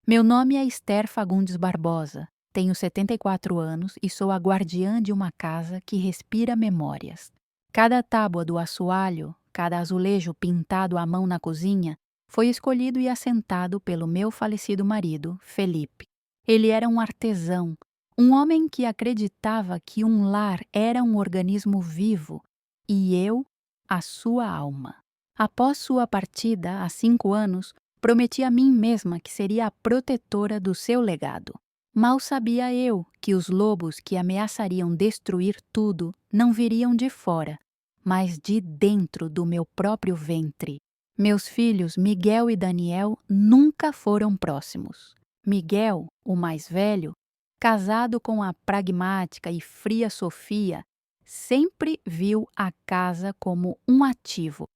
Meu nome é Esther Fagundes Barbosa, tenho 74 anos e sou a guardiã de uma casa que respira memórias. Cada tábua do assoalho, cada azulejo pintado à mão na cozinha, foi escolhido e assentado pelo meu falecido marido, Felipe. Ele era um artesão, um homem que acreditava que um lar era um organismo vivo e eu, a sua alma. Após sua partida, há 5 anos, prometi a mim mesma que seria a protetora do seu legado. Mal sabia eu que os lobos que ameaçariam destruir tudo não viriam de fora, mas de dentro do meu próprio ventre. Meus filhos, Miguel e Daniel, nunca foram próximos. Miguel, o mais velho, casado com a pragmática e fria Sofia, sempre viu a casa como um ativo,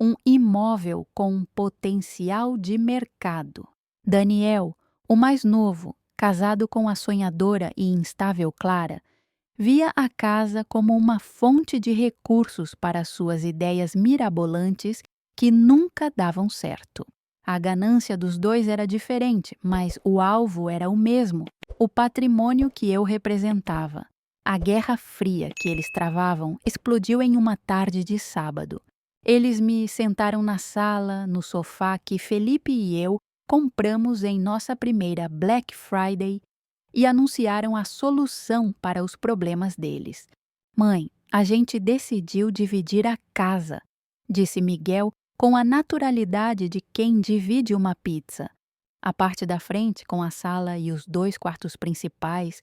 um imóvel com um potencial de mercado. Daniel, o mais novo, casado com a sonhadora e instável Clara, via a casa como uma fonte de recursos para suas ideias mirabolantes que nunca davam certo. A ganância dos dois era diferente, mas o alvo era o mesmo, o patrimônio que eu representava. A Guerra Fria que eles travavam explodiu em uma tarde de sábado. Eles me sentaram na sala, no sofá que Felipe e eu compramos em nossa primeira Black Friday e anunciaram a solução para os problemas deles. Mãe, a gente decidiu dividir a casa, disse Miguel com a naturalidade de quem divide uma pizza. A parte da frente, com a sala e os 2 quartos principais,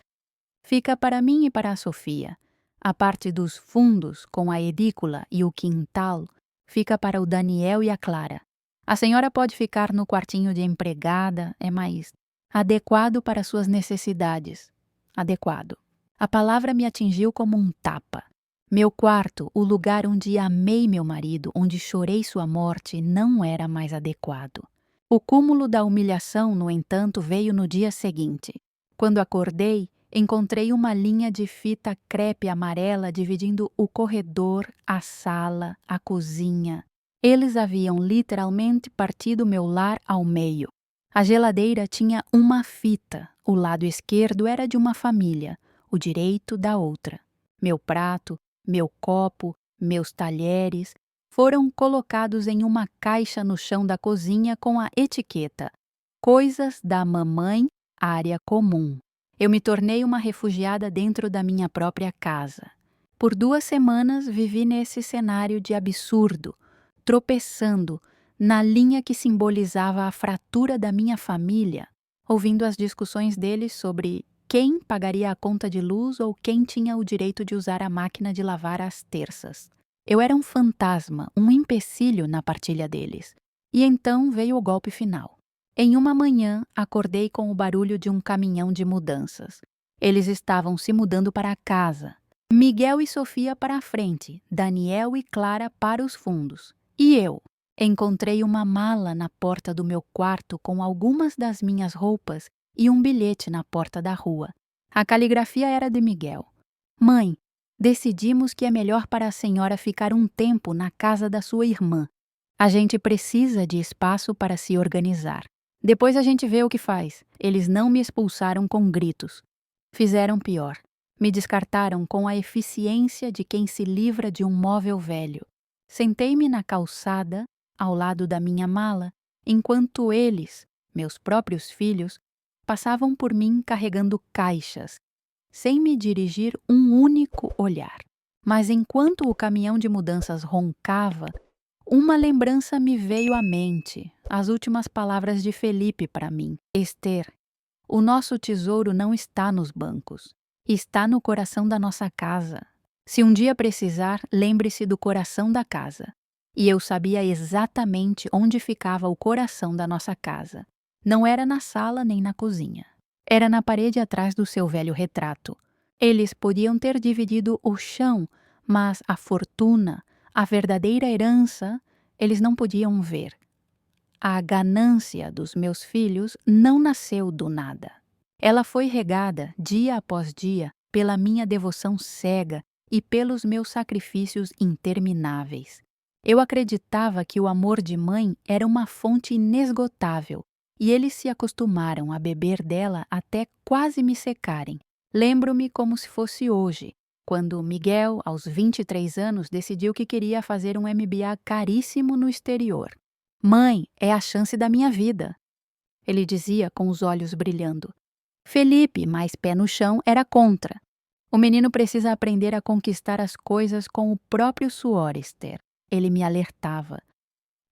fica para mim e para a Sofia. A parte dos fundos, com a edícula e o quintal, fica para o Daniel e a Clara. A senhora pode ficar no quartinho de empregada, é mais adequado para suas necessidades. Adequado. A palavra me atingiu como um tapa. Meu quarto, o lugar onde amei meu marido, onde chorei sua morte, não era mais adequado. O cúmulo da humilhação, no entanto, veio no dia seguinte. Quando acordei, encontrei uma linha de fita crepe amarela dividindo o corredor, a sala, a cozinha. Eles haviam literalmente partido meu lar ao meio. A geladeira tinha uma fita, o lado esquerdo era de uma família, o direito da outra. Meu prato, meu copo, meus talheres foram colocados em uma caixa no chão da cozinha com a etiqueta "Coisas da mamãe, área comum". Eu me tornei uma refugiada dentro da minha própria casa. Por 2 semanas vivi nesse cenário de absurdo, tropeçando na linha que simbolizava a fratura da minha família, ouvindo as discussões deles sobre quem pagaria a conta de luz ou quem tinha o direito de usar a máquina de lavar às terças. Eu era um fantasma, um empecilho na partilha deles. E então veio o golpe final. Em uma manhã, acordei com o barulho de um caminhão de mudanças. Eles estavam se mudando para a casa. Miguel e Sofia para a frente, Daniel e Clara para os fundos. E eu? Encontrei uma mala na porta do meu quarto com algumas das minhas roupas e um bilhete na porta da rua. A caligrafia era de Miguel. Mãe, decidimos que é melhor para a senhora ficar um tempo na casa da sua irmã. A gente precisa de espaço para se organizar. Depois a gente vê o que faz. Eles não me expulsaram com gritos. Fizeram pior. Me descartaram com a eficiência de quem se livra de um móvel velho. Sentei-me na calçada, ao lado da minha mala, enquanto eles, meus próprios filhos, passavam por mim carregando caixas, sem me dirigir um único olhar. Mas enquanto o caminhão de mudanças roncava, uma lembrança me veio à mente, as últimas palavras de Felipe para mim. Esther, o nosso tesouro não está nos bancos, está no coração da nossa casa. Se um dia precisar, lembre-se do coração da casa. E eu sabia exatamente onde ficava o coração da nossa casa. Não era na sala nem na cozinha. Era na parede atrás do seu velho retrato. Eles podiam ter dividido o chão, mas a fortuna, a verdadeira herança, eles não podiam ver. A ganância dos meus filhos não nasceu do nada. Ela foi regada, dia após dia, pela minha devoção cega e pelos meus sacrifícios intermináveis. Eu acreditava que o amor de mãe era uma fonte inesgotável, e eles se acostumaram a beber dela até quase me secarem. Lembro-me como se fosse hoje, quando Miguel, aos 23 anos, decidiu que queria fazer um MBA caríssimo no exterior. Mãe, é a chance da minha vida, ele dizia com os olhos brilhando. Felipe, mais pé no chão, era contra. O menino precisa aprender a conquistar as coisas com o próprio suor, Esther. Ele me alertava.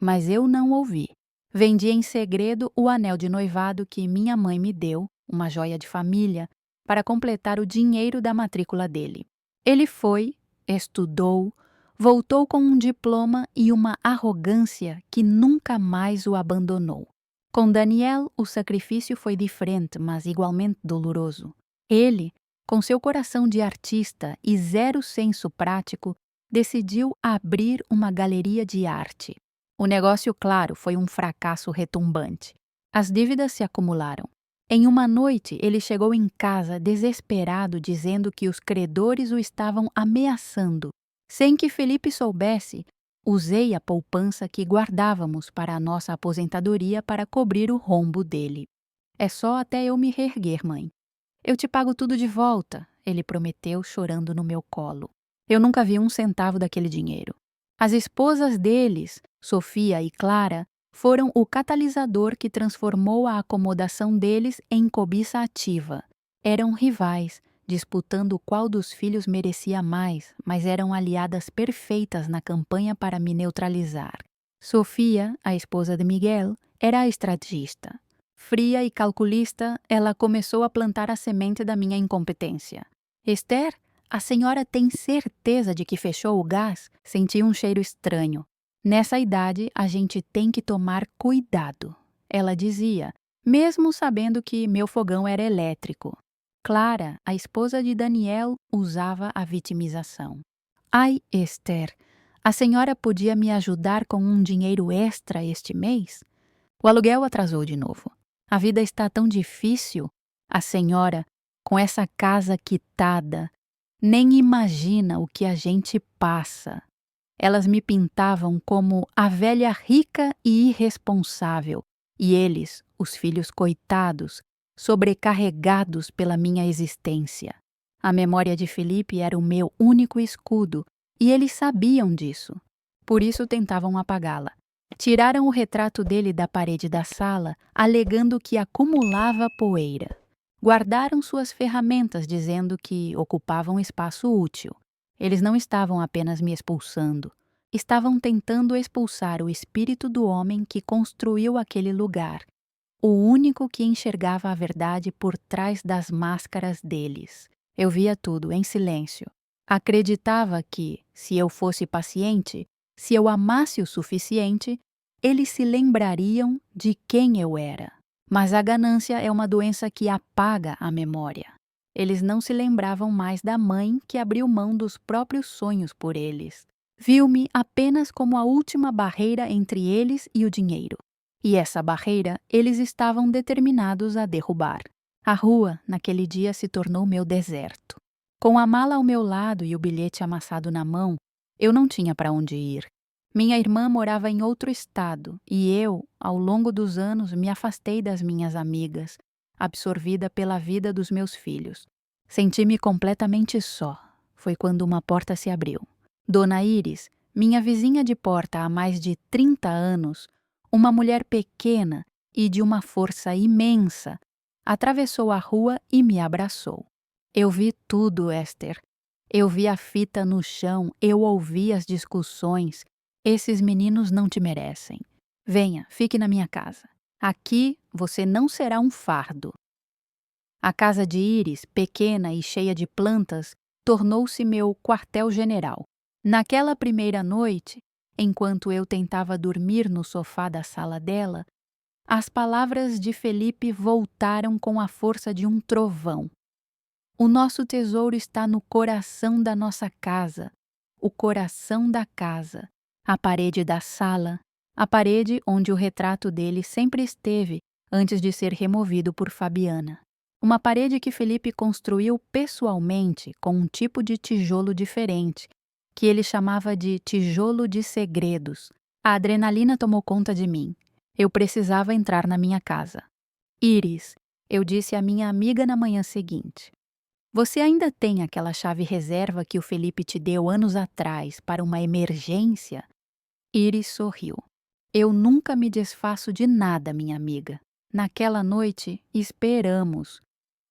Mas eu não ouvi. Vendi em segredo o anel de noivado que minha mãe me deu, uma joia de família, para completar o dinheiro da matrícula dele. Ele foi, estudou, voltou com um diploma e uma arrogância que nunca mais o abandonou. Com Daniel, o sacrifício foi diferente, mas igualmente doloroso. Ele, com seu coração de artista e zero senso prático, decidiu abrir uma galeria de arte. O negócio, claro, foi um fracasso retumbante. As dívidas se acumularam. Em uma noite, ele chegou em casa desesperado, dizendo que os credores o estavam ameaçando. Sem que Felipe soubesse, usei a poupança que guardávamos para a nossa aposentadoria para cobrir o rombo dele. É só até eu me reerguer, mãe. Eu te pago tudo de volta, ele prometeu, chorando no meu colo. Eu nunca vi um centavo daquele dinheiro. As esposas deles, Sofia e Clara, foram o catalisador que transformou a acomodação deles em cobiça ativa. Eram rivais, disputando qual dos filhos merecia mais, mas eram aliadas perfeitas na campanha para me neutralizar. Sofia, a esposa de Miguel, era a estrategista. Fria e calculista, ela começou a plantar a semente da minha incompetência. Esther, a senhora tem certeza de que fechou o gás? Senti um cheiro estranho. Nessa idade, a gente tem que tomar cuidado, ela dizia, mesmo sabendo que meu fogão era elétrico. Clara, a esposa de Daniel, usava a vitimização. Ai, Esther, a senhora podia me ajudar com um dinheiro extra este mês? O aluguel atrasou de novo. A vida está tão difícil. A senhora, com essa casa quitada, nem imagina o que a gente passa. Elas me pintavam como a velha rica e irresponsável, e eles, os filhos coitados, sobrecarregados pela minha existência. A memória de Felipe era o meu único escudo, e eles sabiam disso. Por isso tentavam apagá-la. Tiraram o retrato dele da parede da sala, alegando que acumulava poeira. Guardaram suas ferramentas, dizendo que ocupavam espaço útil. Eles não estavam apenas me expulsando. Estavam tentando expulsar o espírito do homem que construiu aquele lugar, o único que enxergava a verdade por trás das máscaras deles. Eu via tudo em silêncio. Acreditava que, se eu fosse paciente, se eu amasse o suficiente, eles se lembrariam de quem eu era. Mas a ganância é uma doença que apaga a memória. Eles não se lembravam mais da mãe que abriu mão dos próprios sonhos por eles. Viu-me apenas como a última barreira entre eles e o dinheiro. E essa barreira eles estavam determinados a derrubar. A rua, naquele dia, se tornou meu deserto. Com a mala ao meu lado e o bilhete amassado na mão, eu não tinha para onde ir. Minha irmã morava em outro estado e eu, ao longo dos anos, me afastei das minhas amigas, absorvida pela vida dos meus filhos. Senti-me completamente só. Foi quando uma porta se abriu. Dona Iris, minha vizinha de porta há mais de 30 anos, uma mulher pequena e de uma força imensa, atravessou a rua e me abraçou. Eu vi tudo, Esther. Eu vi a fita no chão, eu ouvi as discussões. Esses meninos não te merecem. Venha, fique na minha casa. Aqui você não será um fardo. A casa de Iris, pequena e cheia de plantas, tornou-se meu quartel-general. Naquela primeira noite, enquanto eu tentava dormir no sofá da sala dela, as palavras de Felipe voltaram com a força de um trovão. O nosso tesouro está no coração da nossa casa, o coração da casa, a parede da sala, a parede onde o retrato dele sempre esteve antes de ser removido por Fabiana. Uma parede que Felipe construiu pessoalmente com um tipo de tijolo diferente, que ele chamava de tijolo de segredos. A adrenalina tomou conta de mim. Eu precisava entrar na minha casa. Iris, eu disse à minha amiga na manhã seguinte. Você ainda tem aquela chave reserva que o Felipe te deu anos atrás para uma emergência? Iris sorriu. Eu nunca me desfaço de nada, minha amiga. Naquela noite, esperamos.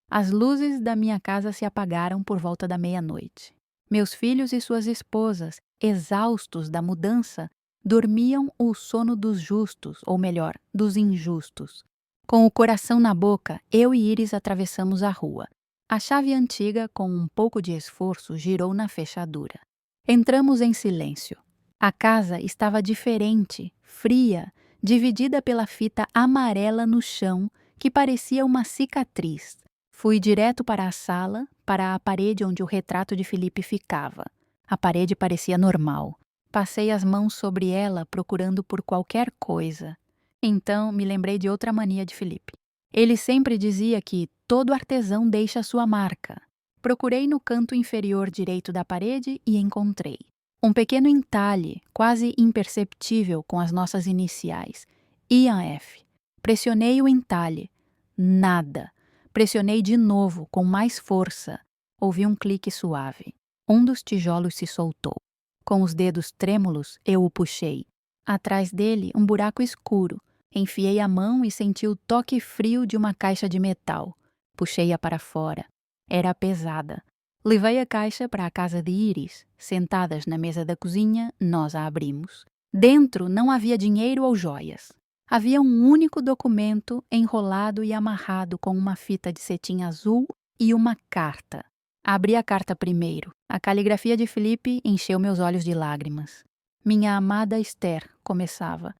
As luzes da minha casa se apagaram por volta da meia-noite. Meus filhos e suas esposas, exaustos da mudança, dormiam o sono dos justos, ou melhor, dos injustos. Com o coração na boca, eu e Iris atravessamos a rua. A chave antiga, com um pouco de esforço, girou na fechadura. Entramos em silêncio. A casa estava diferente, fria, dividida pela fita amarela no chão, que parecia uma cicatriz. Fui direto para a sala, para a parede onde o retrato de Felipe ficava. A parede parecia normal. Passei as mãos sobre ela procurando por qualquer coisa. Então me lembrei de outra mania de Felipe. Ele sempre dizia que todo artesão deixa sua marca. Procurei no canto inferior direito da parede e encontrei um pequeno entalhe, quase imperceptível com as nossas iniciais. Ian F. Pressionei o entalhe. Nada. Pressionei de novo, com mais força. Ouvi um clique suave. Um dos tijolos se soltou. Com os dedos trêmulos, eu o puxei. Atrás dele, um buraco escuro. Enfiei a mão e senti o toque frio de uma caixa de metal. Puxei-a para fora. Era pesada. Levei a caixa para a casa de Iris. Sentadas na mesa da cozinha, nós a abrimos. Dentro não havia dinheiro ou joias. Havia um único documento enrolado e amarrado com uma fita de cetim azul e uma carta. Abri a carta primeiro. A caligrafia de Felipe encheu meus olhos de lágrimas. Minha amada Esther, começava.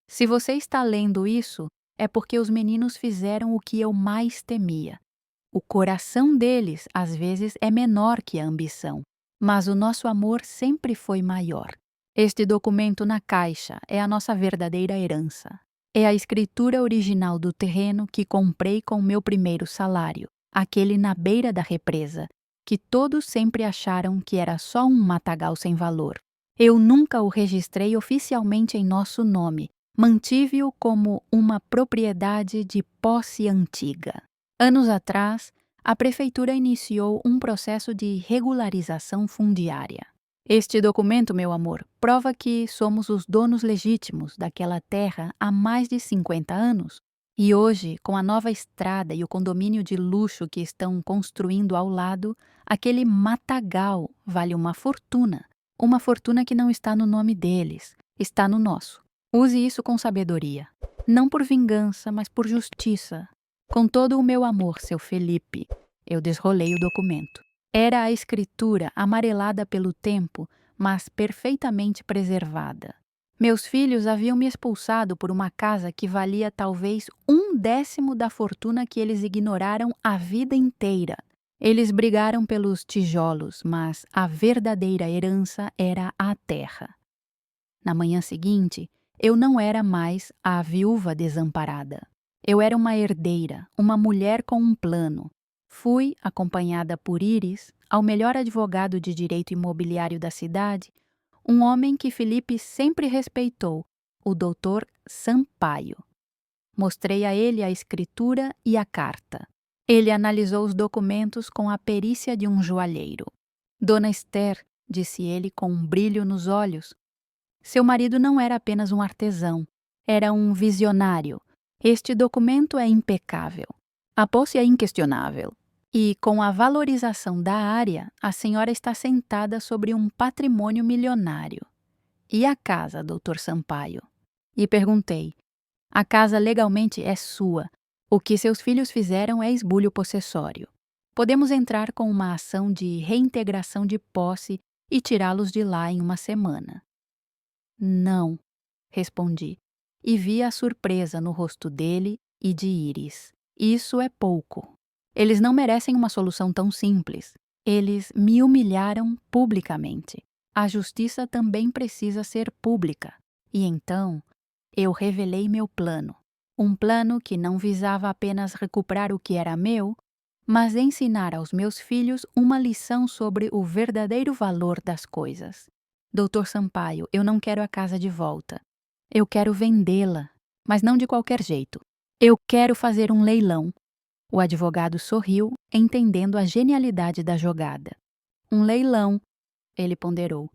Se você está lendo isso, é porque os meninos fizeram o que eu mais temia. O coração deles, às vezes, é menor que a ambição, mas o nosso amor sempre foi maior. Este documento na caixa é a nossa verdadeira herança. É a escritura original do terreno que comprei com o meu primeiro salário, aquele na beira da represa, que todos sempre acharam que era só um matagal sem valor. Eu nunca o registrei oficialmente em nosso nome, mantive-o como uma propriedade de posse antiga. Anos atrás, a prefeitura iniciou um processo de regularização fundiária. Este documento, meu amor, prova que somos os donos legítimos daquela terra há mais de 50 anos. E hoje, com a nova estrada e o condomínio de luxo que estão construindo ao lado, aquele matagal vale uma fortuna. Uma fortuna que não está no nome deles, está no nosso. Use isso com sabedoria. Não por vingança, mas por justiça. Com todo o meu amor, seu Felipe. Eu desrolei o documento. Era a escritura amarelada pelo tempo, mas perfeitamente preservada. Meus filhos haviam me expulsado por uma casa que valia talvez 1/10 da fortuna que eles ignoraram a vida inteira. Eles brigaram pelos tijolos, mas a verdadeira herança era a terra. Na manhã seguinte, eu não era mais a viúva desamparada. Eu era uma herdeira, uma mulher com um plano. Fui, acompanhada por Iris, ao melhor advogado de direito imobiliário da cidade, um homem que Felipe sempre respeitou, o Dr. Sampaio. Mostrei a ele a escritura e a carta. Ele analisou os documentos com a perícia de um joalheiro. Dona Esther, disse ele com um brilho nos olhos, seu marido não era apenas um artesão, era um visionário. Este documento é impecável. A posse é inquestionável. E, com a valorização da área, a senhora está sentada sobre um patrimônio milionário. E a casa, Dr. Sampaio? E perguntei. A casa legalmente é sua. O que seus filhos fizeram é esbulho possessório. Podemos entrar com uma ação de reintegração de posse e tirá-los de lá em uma semana. Não, respondi, e vi a surpresa no rosto dele e de Iris. Isso é pouco. Eles não merecem uma solução tão simples. Eles me humilharam publicamente. A justiça também precisa ser pública. E então, eu revelei meu plano. Um plano que não visava apenas recuperar o que era meu, mas ensinar aos meus filhos uma lição sobre o verdadeiro valor das coisas. Dr. Sampaio, eu não quero a casa de volta. Eu quero vendê-la. mas não de qualquer jeito. Eu quero fazer um leilão. O advogado sorriu, entendendo a genialidade da jogada. Um leilão, ele ponderou.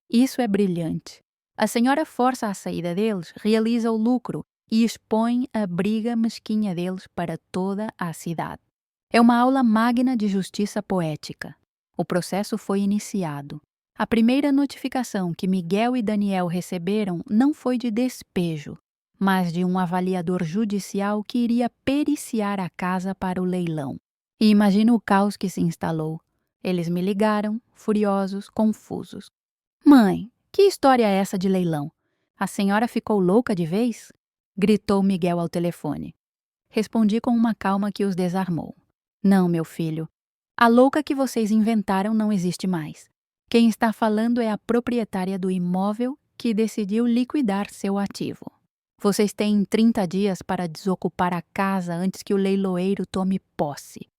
Isso é brilhante. A senhora força a saída deles, realiza o lucro e expõe a briga mesquinha deles para toda a cidade. É uma aula magna de justiça poética. O processo foi iniciado. A primeira notificação que Miguel e Daniel receberam não foi de despejo, mas de um avaliador judicial que iria periciar a casa para o leilão. E imagina o caos que se instalou. Eles me ligaram, furiosos, confusos. Mãe, que história é essa de leilão? A senhora ficou louca de vez? Gritou Miguel ao telefone. Respondi com uma calma que os desarmou. Não, meu filho. A louca que vocês inventaram não existe mais. Quem está falando é a proprietária do imóvel que decidiu liquidar seu ativo. Vocês têm 30 dias para desocupar a casa antes que o leiloeiro tome posse.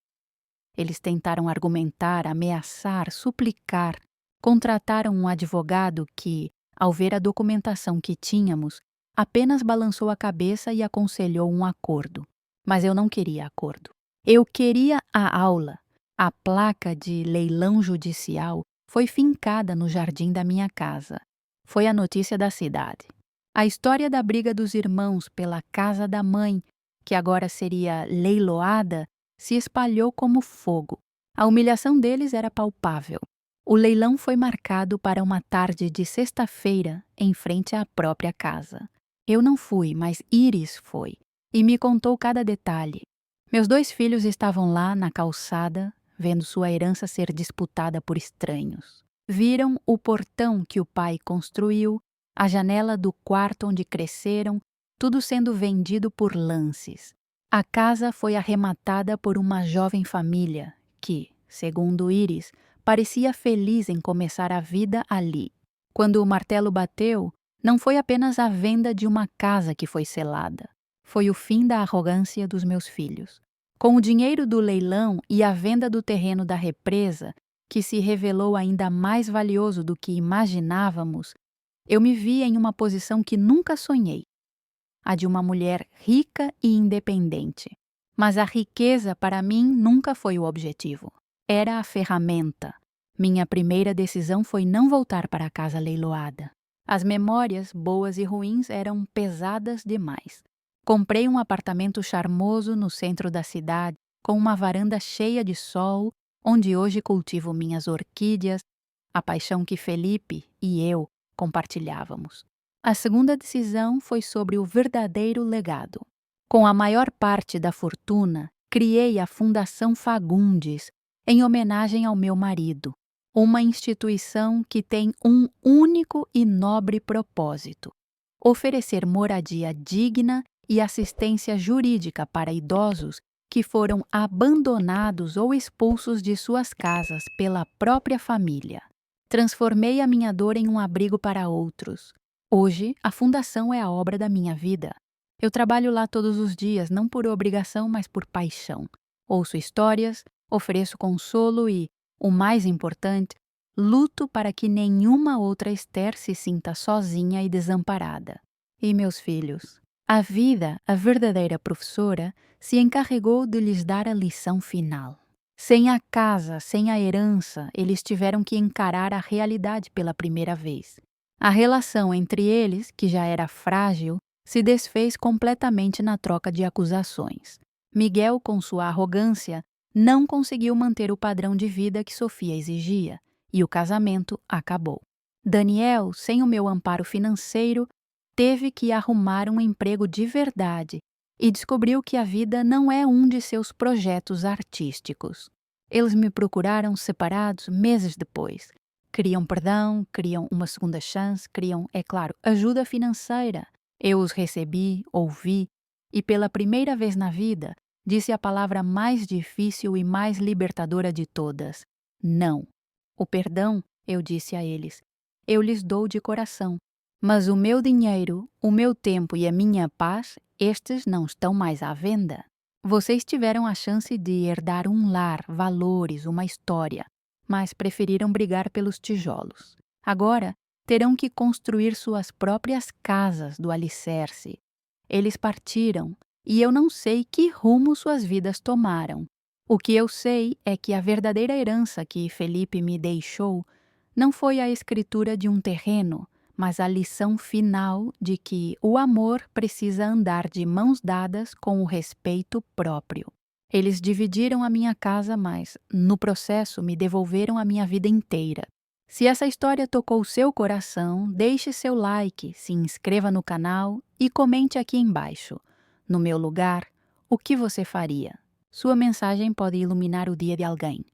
Eles tentaram argumentar, ameaçar, suplicar. Contrataram um advogado que, ao ver a documentação que tínhamos, apenas balançou a cabeça e aconselhou um acordo. Mas eu não queria acordo. Eu queria a aula. A placa de leilão judicial foi fincada no jardim da minha casa. Foi a notícia da cidade. A história da briga dos irmãos pela casa da mãe, que agora seria leiloada, se espalhou como fogo. A humilhação deles era palpável. O leilão foi marcado para uma tarde de sexta-feira, em frente à própria casa. Eu não fui, mas Iris foi, e me contou cada detalhe. Meus 2 filhos estavam lá na calçada, vendo sua herança ser disputada por estranhos. Viram o portão que o pai construiu, a janela do quarto onde cresceram, tudo sendo vendido por lances. A casa foi arrematada por uma jovem família que, segundo Iris, parecia feliz em começar a vida ali. Quando o martelo bateu, não foi apenas a venda de uma casa que foi selada. Foi o fim da arrogância dos meus filhos. Com o dinheiro do leilão e a venda do terreno da represa, que se revelou ainda mais valioso do que imaginávamos, eu me vi em uma posição que nunca sonhei. A de uma mulher rica e independente. Mas a riqueza, para mim, nunca foi o objetivo. Era a ferramenta. Minha primeira decisão foi não voltar para a casa leiloada. As memórias, boas e ruins, eram pesadas demais. Comprei um apartamento charmoso no centro da cidade, com uma varanda cheia de sol, onde hoje cultivo minhas orquídeas, a paixão que Felipe e eu compartilhávamos. A segunda decisão foi sobre o verdadeiro legado. Com a maior parte da fortuna, criei a Fundação Fagundes, em homenagem ao meu marido, uma instituição que tem um único e nobre propósito: oferecer moradia digna e assistência jurídica para idosos que foram abandonados ou expulsos de suas casas pela própria família. Transformei a minha dor em um abrigo para outros. Hoje, a fundação é a obra da minha vida. Eu trabalho lá todos os dias, não por obrigação, mas por paixão. Ouço histórias, ofereço consolo e, o mais importante, luto para que nenhuma outra Esther se sinta sozinha e desamparada. E meus filhos? A vida, a verdadeira professora, se encarregou de lhes dar a lição final. Sem a casa, sem a herança, eles tiveram que encarar a realidade pela primeira vez. A relação entre eles, que já era frágil, se desfez completamente na troca de acusações. Miguel, com sua arrogância, não conseguiu manter o padrão de vida que Sofia exigia, e o casamento acabou. Daniel, sem o meu amparo financeiro, teve que arrumar um emprego de verdade e descobriu que a vida não é um de seus projetos artísticos. Eles me procuraram separados meses depois. Queriam perdão, queriam uma segunda chance, queriam, é claro, ajuda financeira. Eu os recebi, ouvi e pela primeira vez na vida disse a palavra mais difícil e mais libertadora de todas: não. O perdão, eu disse a eles, eu lhes dou de coração. Mas o meu dinheiro, o meu tempo e a minha paz, estes não estão mais à venda. Vocês tiveram a chance de herdar um lar, valores, uma história, mas preferiram brigar pelos tijolos. Agora, terão que construir suas próprias casas do alicerce. Eles partiram e eu não sei que rumo suas vidas tomaram. O que eu sei é que a verdadeira herança que Felipe me deixou não foi a escritura de um terreno, mas a lição final de que o amor precisa andar de mãos dadas com o respeito próprio. Eles dividiram a minha casa, mas, no processo, me devolveram a minha vida inteira. Se essa história tocou seu coração, deixe seu like, se inscreva no canal e comente aqui embaixo. No meu lugar, o que você faria? Sua mensagem pode iluminar o dia de alguém.